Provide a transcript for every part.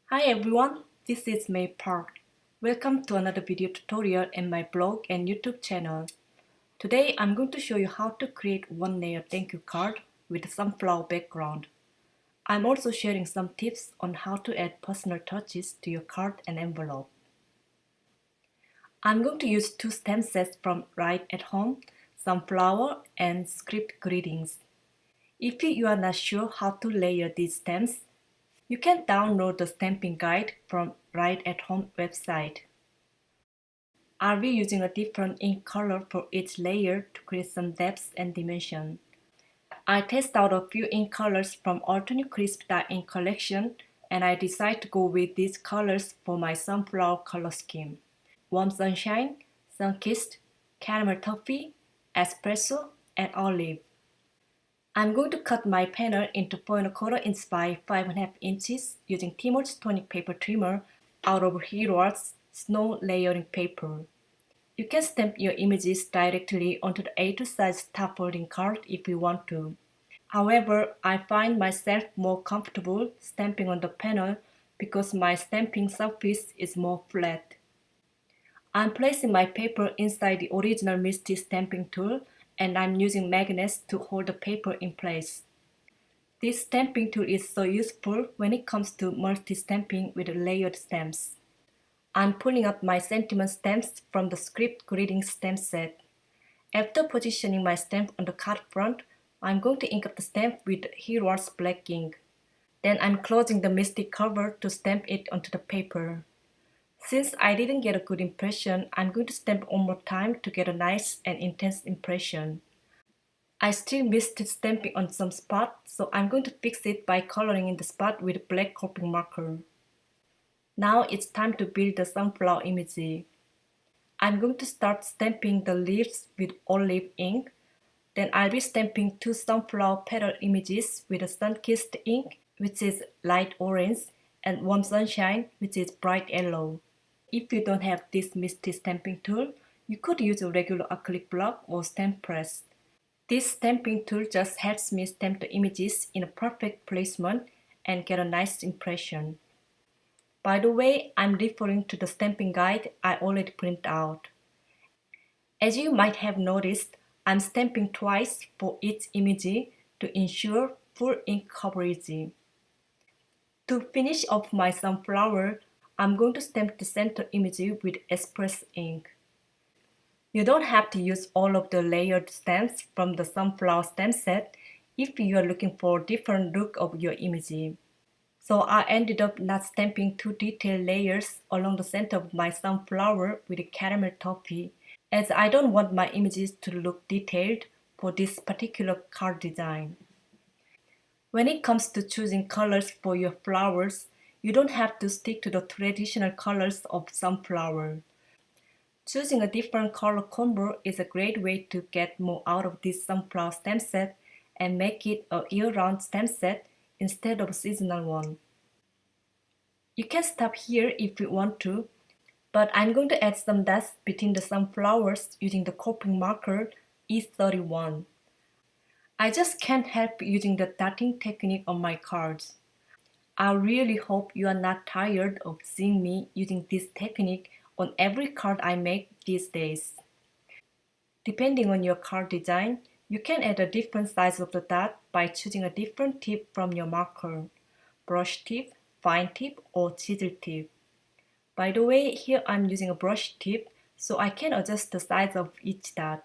Hi everyone, this is May Park. Welcome to another video tutorial in my blog and YouTube channel. Today I'm going to show you how to create one layer thank you card with a sunflower background. I'm also sharing some tips on how to add personal touches to your card and envelope. I'm going to use two stamp sets from Write at Home, Sunflower and Script Greetings. If you are not sure how to layer these stamps, you can download the stamping guide from Write at Home website. I'll be using a different ink color for each layer to create some depth and dimension. I test out a few ink colors from Alternate Crisp dye ink collection and I decided to go with these colors for my sunflower color scheme. Warm Sunshine, Sunkissed, Caramel Toffee, Espresso, and Olive. I'm going to cut my panel into 4¼ inch by 5½ inches using Timo's tonic paper trimmer out of Hero Art's snow layering paper. You can stamp your images directly onto the A2 size top folding card if you want to. However, I find myself more comfortable stamping on the panel because my stamping surface is more flat. I'm placing my paper inside the original Misty stamping tool and I'm using magnets to hold the paper in place. This stamping tool is so useful when it comes to multi-stamping with layered stamps. I'm pulling up my sentiment stamps from the Script Greetings stamp set. After positioning my stamp on the card front, I'm going to ink up the stamp with Hero Art's black ink. Then I'm closing the Misty cover to stamp it onto the paper. Since I didn't get a good impression, I'm going to stamp one more time to get a nice and intense impression. I still missed stamping on some spot, so I'm going to fix it by coloring in the spot with a black coping marker. Now it's time to build the sunflower imagery. I'm going to start stamping the leaves with olive ink. Then I'll be stamping two sunflower petal images with a sun-kissed ink, which is light orange, and warm sunshine, which is bright yellow. If you don't have this Misty stamping tool, you could use a regular acrylic block or stamp press. This stamping tool just helps me stamp the images in a perfect placement and get a nice impression. By the way, I'm referring to the stamping guide I already printed out. As you might have noticed, I'm stamping twice for each image to ensure full ink coverage. To finish off my sunflower, I'm going to stamp the center image with Espresso ink. You don't have to use all of the layered stamps from the sunflower stamp set if you are looking for a different look of your image. So I ended up not stamping two detailed layers along the center of my sunflower with a caramel toffee, as I don't want my images to look detailed for this particular card design. When it comes to choosing colors for your flowers, you don't have to stick to the traditional colors of sunflower. Choosing a different color combo is a great way to get more out of this sunflower stamp set and make it a year-round stamp set instead of a seasonal one. You can stop here if you want to, but I'm going to add some dots between the sunflowers using the coping marker E31. I just can't help using the dotting technique on my cards. I really hope you are not tired of seeing me using this technique on every card I make these days. Depending on your card design, you can add a different size of the dot by choosing a different tip from your marker, brush tip, fine tip, or chisel tip. By the way, here I'm using a brush tip so I can adjust the size of each dot.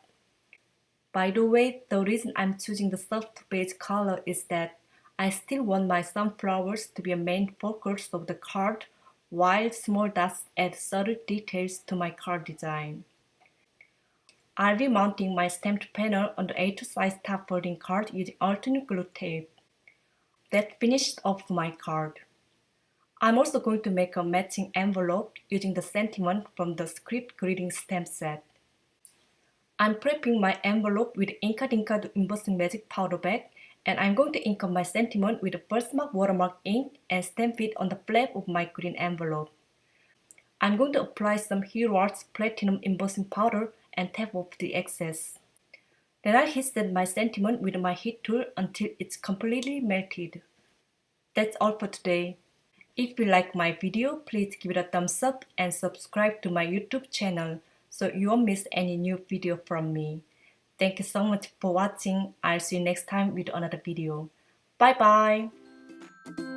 By the way, the reason I'm choosing the soft beige color is that I still want my sunflowers to be a main focus of the card, while small dots add subtle details to my card design. I'll be mounting my stamped panel on the A2 size top folding card using alternate glue tape. That finished off my card. I'm also going to make a matching envelope using the sentiment from the Script Greetings stamp set. I'm prepping my envelope with Inka Dinka Embossing Magic Powder Bag, and I'm going to ink up my sentiment with the Birthmark watermark ink and stamp it on the flap of my green envelope. I'm going to apply some Hero Arts Platinum Embossing Powder and tap off the excess. Then I'll heat set my sentiment with my heat tool until it's completely melted. That's all for today. If you like my video, please give it a thumbs up and subscribe to my YouTube channel so you won't miss any new video from me. Thank you so much for watching. I'll see you next time with another video. Bye bye.